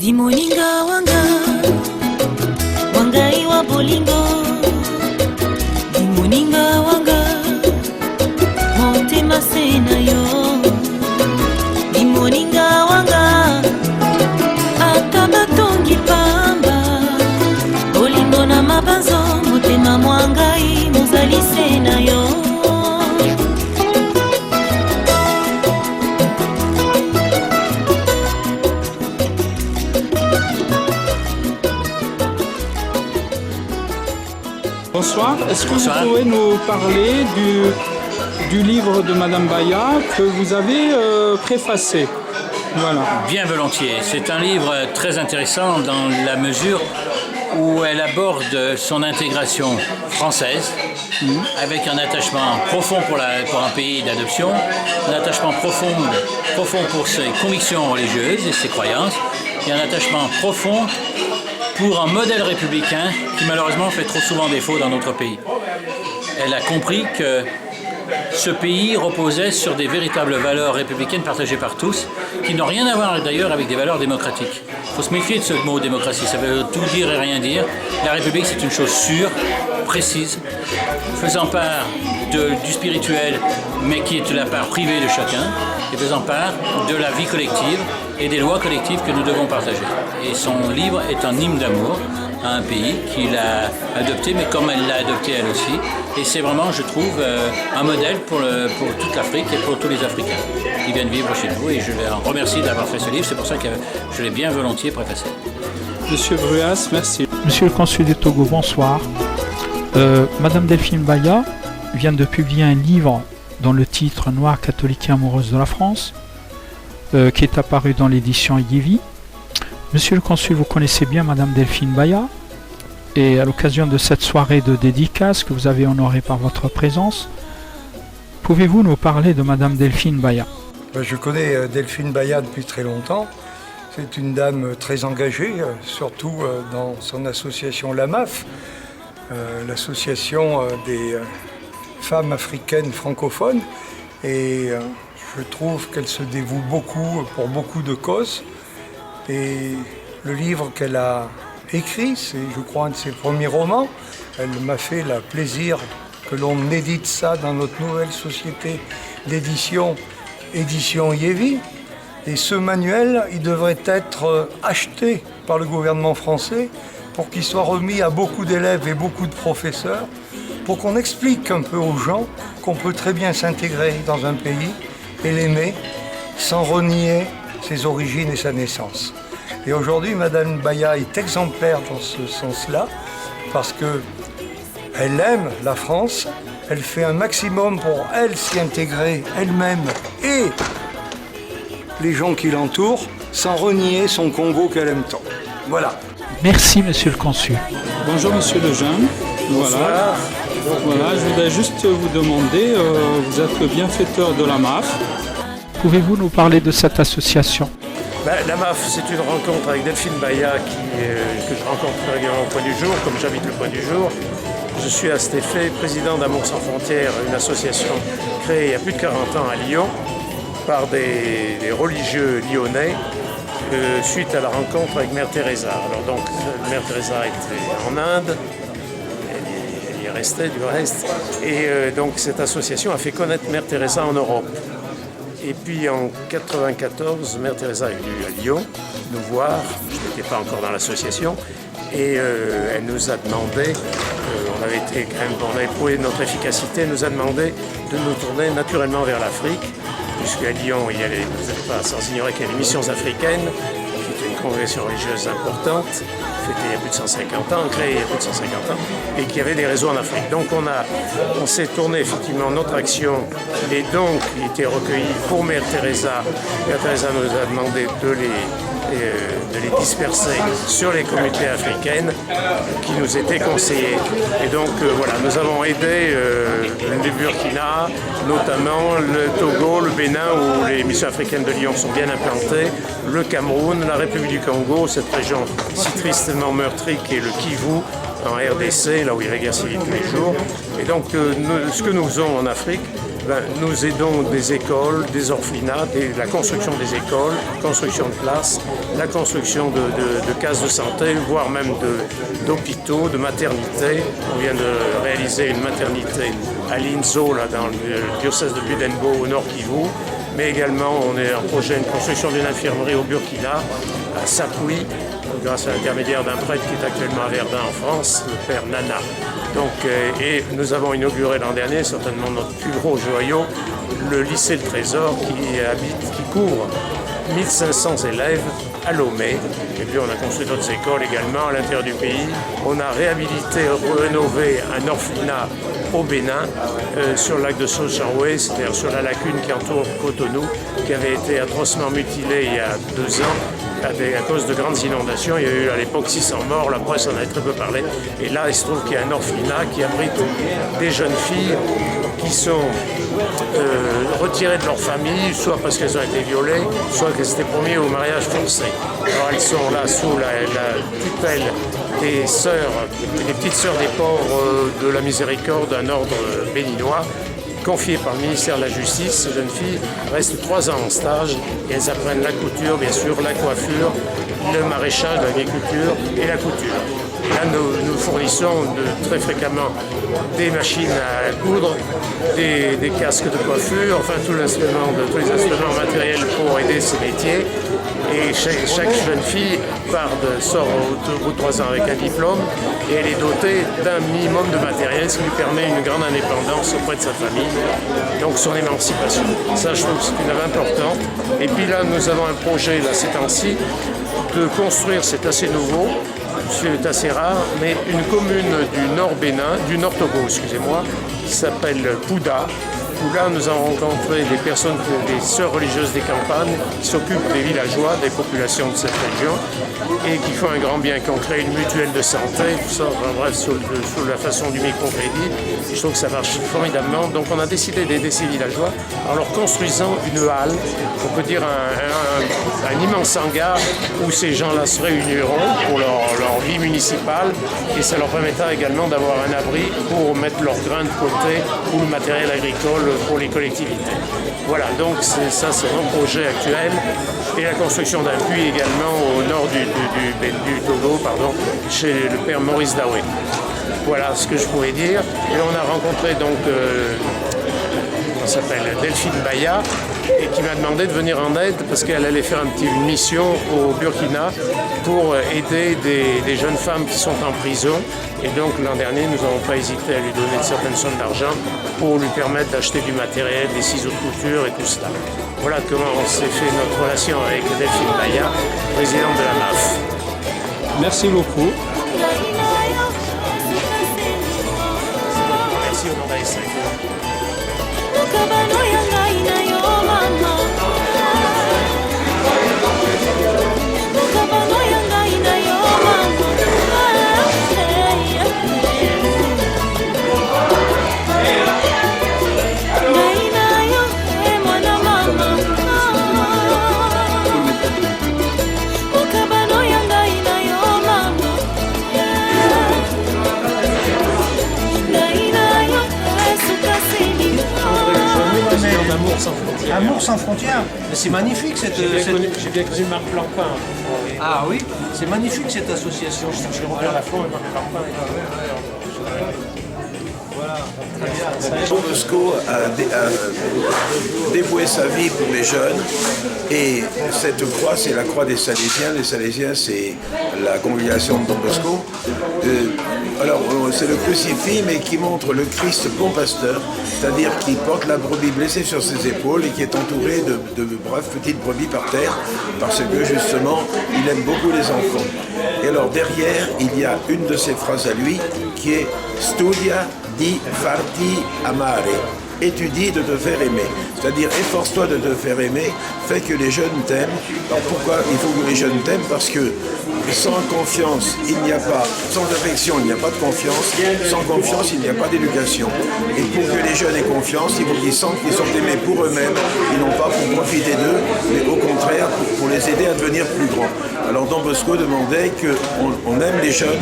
Dimoninga wanga wangai wa bolingo, dimoninga wanga motema sena yo, dimoninga wanga atabatongi pamba bolingo na mabanzo motema mwangai mozali sena yo. Bonsoir, est-ce que vous pouvez nous parler du livre de Madame Baya que vous avez préfacé? Voilà. Bien volontiers. C'est un livre très intéressant dans la mesure où elle aborde son intégration française avec un attachement profond pour un pays d'adoption, un attachement profond pour ses convictions religieuses et ses croyances, et un attachement profond pour un modèle républicain qui malheureusement fait trop souvent défaut dans notre pays. Elle a compris que ce pays reposait sur des véritables valeurs républicaines partagées par tous, qui n'ont rien à voir d'ailleurs avec des valeurs démocratiques. Il faut se méfier de ce mot démocratie, ça veut tout dire et rien dire. La République, c'est une chose sûre, précise, faisant part du spirituel, mais qui est de la part privée de chacun, et faisant part de la vie collective et des lois collectives que nous devons partager. Et son livre est un hymne d'amour à un pays qu'il a adopté, mais comme elle l'a adopté elle aussi. Et c'est vraiment, je trouve, un modèle pour toute l'Afrique et pour tous les Africains qui viennent vivre chez nous. Et je les remercie d'avoir fait ce livre, c'est pour ça que je l'ai bien volontiers préfacé. Monsieur Bruas, merci. Monsieur le consul du Togo, bonsoir. Madame Delphine Baya vient de publier un livre dont le titre Noire, catholique et amoureuse de la France, qui est apparu dans l'édition Yévi. Monsieur le consul, vous connaissez bien Madame Delphine Baya, et à l'occasion de cette soirée de dédicace que vous avez honorée par votre présence, pouvez-vous nous parler de Madame Delphine Baya? Je connais Delphine Baya depuis très longtemps. C'est une dame très engagée, surtout dans son association LAMAF, l'association des femmes africaines francophones. Et je trouve qu'elle se dévoue beaucoup pour beaucoup de causes. Et le livre qu'elle a écrit, c'est, je crois, un de ses premiers romans. Elle m'a fait le plaisir que l'on édite ça dans notre nouvelle société d'édition, Édition Yévi. Et ce manuel, il devrait être acheté par le gouvernement français pour qu'il soit remis à beaucoup d'élèves et beaucoup de professeurs, pour qu'on explique un peu aux gens qu'on peut très bien s'intégrer dans un pays et l'aimer sans renier ses origines et sa naissance. Et aujourd'hui, Madame Baya est exemplaire dans ce sens-là, parce qu'elle aime la France, elle fait un maximum pour elle s'y intégrer elle-même et les gens qui l'entourent, sans renier son Congo qu'elle aime tant. Voilà. Merci, monsieur le consul. Bonjour, monsieur Lejeune. Voilà. Voilà, je voudrais juste vous demander, vous êtes le bienfaiteur de la MAF. Pouvez-vous nous parler de cette association? La MAF, c'est une rencontre avec Delphine Baya que je rencontre régulièrement au Point du Jour, comme j'habite le Point du Jour. Je suis à cet effet président d'Amour sans frontières, une association créée il y a plus de 40 ans à Lyon par des religieux lyonnais suite à la rencontre avec Mère Teresa. Alors donc, Mère Teresa était en Inde, elle y est restée du reste, et donc cette association a fait connaître Mère Teresa en Europe. Et puis en 1994, Mère Teresa est venue à Lyon nous voir, je n'étais pas encore dans l'association, et elle nous a demandé, on avait prouvé notre efficacité, elle nous a demandé de nous tourner naturellement vers l'Afrique, puisqu'à Lyon, vous n'êtes pas sans ignorer qu'il y a les missions africaines, qui est une congrégation religieuse importante, fêtée il y a plus de 150 ans, créée il y a plus de 150 ans, et qui avait des réseaux en Afrique. Donc on s'est tourné effectivement notre action, les dons qui étaient recueillis pour Mère Teresa. Mère Teresa nous a demandé de les disperser sur les communautés africaines qui nous étaient conseillées. Et donc voilà, nous avons aidé les Burkina, notamment le Togo, le Bénin, où les missions africaines de Lyon sont bien implantées, le Cameroun, la République du Congo, cette région si tristement meurtrie qui est le Kivu, en RDC, là où il y a la guerre civile tous les jours. Et donc ce que nous faisons en Afrique, nous aidons des écoles, des orphelinats, la construction des écoles, construction de classes, la construction de cases de santé, voire même d'hôpitaux, de maternités. On vient de réaliser une maternité à Linzo, là, dans le diocèse de Budenbo, au Nord Kivu. Mais également, on est en projet de construction d'une infirmerie au Burkina, à Sapoui, grâce à l'intermédiaire d'un prêtre qui est actuellement à Verdun en France, le père Nana. Donc, et nous avons inauguré l'an dernier, certainement notre plus gros joyau, le lycée Le Trésor qui couvre 1500 élèves à Lomé. Et puis on a construit d'autres écoles également à l'intérieur du pays. On a réhabilité, rénové un orphelinat au Bénin, sur le lac de Sochaoué, c'est-à-dire sur la lagune qui entoure Cotonou, qui avait été atrocement mutilée il y a 2 ans à cause de grandes inondations. Il y a eu à l'époque 600 morts, la presse en avait très peu parlé. Et là, il se trouve qu'il y a un orphelinat qui abrite des jeunes filles qui sont retirées de leur famille, soit parce qu'elles ont été violées, soit qu'elles étaient promises au mariage forcé. Alors elles sont là sous la tutelle des sœurs, des petites sœurs des pauvres de la Miséricorde, d'un ordre béninois, confiées par le ministère de la Justice. Ces jeunes filles restent 3 ans en stage et elles apprennent la couture, bien sûr, la coiffure, le maraîchage, l'agriculture et la couture. Là, nous fournissons très fréquemment des machines à coudre, des casques de coiffure, enfin tous les instruments matériels pour aider ces métiers. Et chaque jeune fille sort au bout de 3 ans avec un diplôme et elle est dotée d'un minimum de matériel, ce qui lui permet une grande indépendance auprès de sa famille, donc son émancipation. Ça, je trouve que c'est une œuvre importante. Et puis là, nous avons un projet, là, ces temps-ci, de construire, c'est assez nouveau, c'est assez rare, mais une commune du Nord Bénin, du Nord Togo, excusez-moi, qui s'appelle Pouda. Où là, nous avons rencontré des personnes, des sœurs religieuses des campagnes qui s'occupent des villageois, des populations de cette région et qui font un grand bien, qui ont créé une mutuelle de santé, tout ça, enfin, bref, sous la façon du microcrédit. Je trouve que ça marche formidablement. Donc on a décidé d'aider ces villageois en leur construisant une halle, on peut dire un immense hangar où ces gens-là se réuniront pour leur vie municipale et ça leur permettra également d'avoir un abri pour mettre leurs grains de côté ou le matériel agricole pour les collectivités. Voilà, donc c'est mon projet actuel. Et la construction d'un puits également au nord du Togo, chez le père Maurice Daoué. Voilà ce que je pourrais dire. Et on a rencontré donc, comment s'appelle, Delphine Baya, et qui m'a demandé de venir en aide parce qu'elle allait faire une mission au Burkina pour aider des jeunes femmes qui sont en prison. Et donc l'an dernier, nous n'avons pas hésité à lui donner une certaine somme d'argent pour lui permettre d'acheter du matériel, des ciseaux de couture et tout cela. Voilà comment s'est fait notre relation avec Delphine Baya, présidente de la MAF. Merci beaucoup. Merci au nom d'ASF. Amour sans frontières. C'est magnifique cette... J'ai bien connu Marc Blancpain. Ah oui, c'est magnifique cette association. J'ai Robert Laffont et Marc Blancpain. Voilà, très bien. Don Bosco a dévoué sa vie pour les jeunes et cette croix, c'est la croix des Salésiens. Les Salésiens, c'est la congrégation de Don Bosco. Alors, c'est le crucifix, mais qui montre le Christ bon pasteur, c'est-à-dire qui porte la brebis blessée sur ses épaules et qui est entouré de braves petites brebis par terre, parce que justement, il aime beaucoup les enfants. Et alors, derrière, il y a une de ses phrases à lui, qui est « Studia di farti amare ». Étudie de te faire aimer. C'est-à-dire, efforce-toi de te faire aimer, fais que les jeunes t'aiment. Alors pourquoi il faut que les jeunes t'aiment? Parce que sans confiance, il n'y a pas, sans affection, il n'y a pas de confiance. Sans confiance, il n'y a pas d'éducation. Et pour que les jeunes aient confiance, il faut qu'ils sentent qu'ils sont aimés pour eux-mêmes, et non pas pour profiter d'eux, mais au contraire pour les les aider à devenir plus grands. Alors Don Bosco demandait qu'on aime les jeunes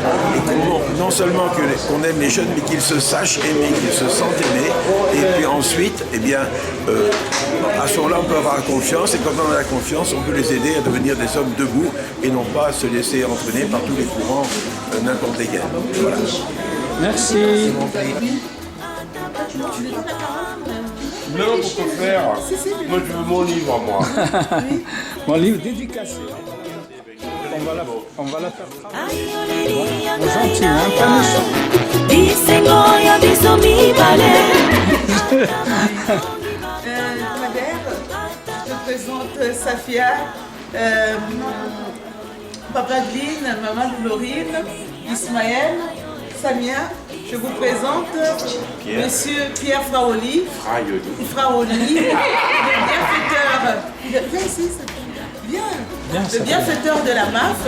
et non seulement qu'on aime les jeunes, mais qu'ils se sachent aimer, qu'ils se sentent aimés. Et puis ensuite, eh bien, à ce moment-là, on peut avoir confiance et quand on a la confiance, on peut les aider à devenir des hommes debout et non pas à se laisser entraîner par tous les courants n'importe lesquels. Voilà. Merci. Non, pourquoi faire? Moi, je veux mon livre, moi. Mon livre dédicacé. On va la faire travailler. Gentil, hein, pas méchant. Je présente Safia, Papa Gline, Maman Florine, Ismaël, Samia. Je vous présente Monsieur Pierre Fraoli, le bienfaiteur. Viens ici, viens. Le bienfaiteur de la MAF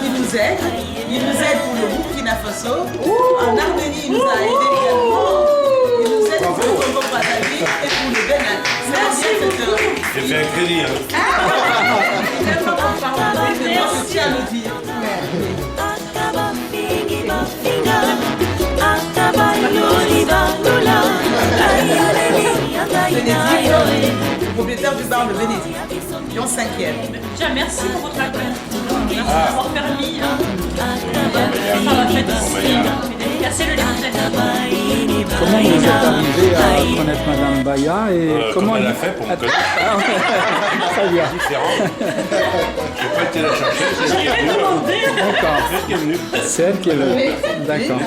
qui nous aide. Il nous aide pour le Burkina Faso. En Arménie, il nous a aidé également. Il nous aide pour le Congo Brazzaville et pour le Bénin. C'est un bienfaiteur. J'ai fait un crédit. Je tiens à le dire. Bénédicte, propriétaire du bar de Bénédicte, Lyon 5e. Déjà, merci pour votre accueil. Merci d'avoir permis de faire la fête ici, de dédicacer le livre. Comment vous êtes arrivé à connaître Madame Baya et comment elle a fait pour me connaître? Très bien. Différent. Je n'ai pas été la chercher, c'est elle qui est venue. D'accord. C'est elle qui est venue. C'est elle qui est venue. D'accord.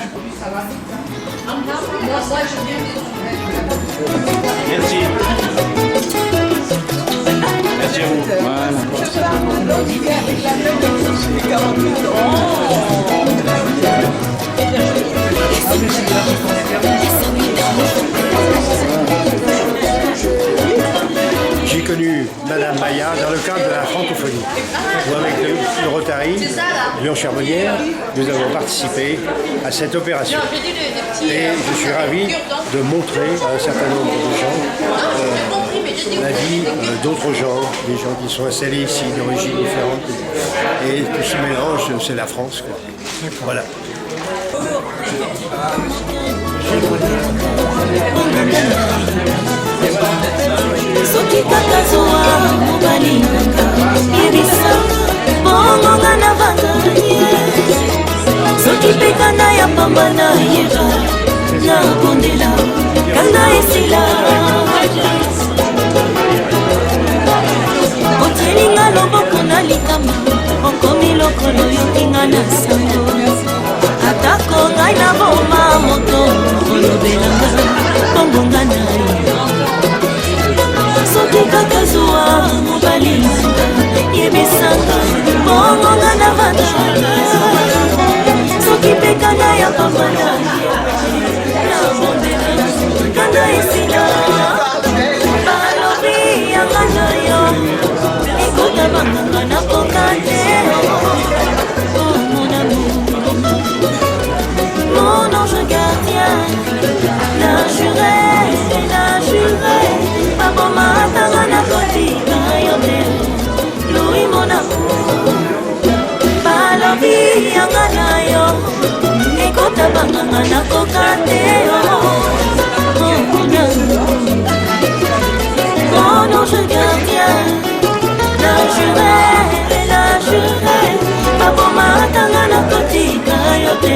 Merci. Merci à vous. Voilà. J'ai connu Madame Baya dans le cadre de la francophonie. Où avec le Rotary, Lyon-Charbonnière, nous avons participé à cette opération. Et je suis ravi de montrer à un certain nombre de gens la vie d'autres gens, des gens qui sont installés ici d'origine différente. Et tout ce mélange, c'est la France, quoi. Voilà. soki kaka zoa mobalingaka irisa bongonga na vanganye soki mpe kanda ya pamba na yeba na kondela kanda esila otielinga loboko na likama okomi lokolo yokinga na sango atako ngai na boma moto olobelanga bongonga na ye soki kaka zuwa mobali yebisanga bongonga na vanda soki mpe kanda ya pambana na bondela kanda esila balobi yanga na yo ekota banganga na koka te oh mon amour mon ange gardien la jurée baboma tanga na kotika yo te Louis mon amour balobi yanga na yo ekota banganga na koka te mon ange gardien la jurée baboma tanga na kotika yo te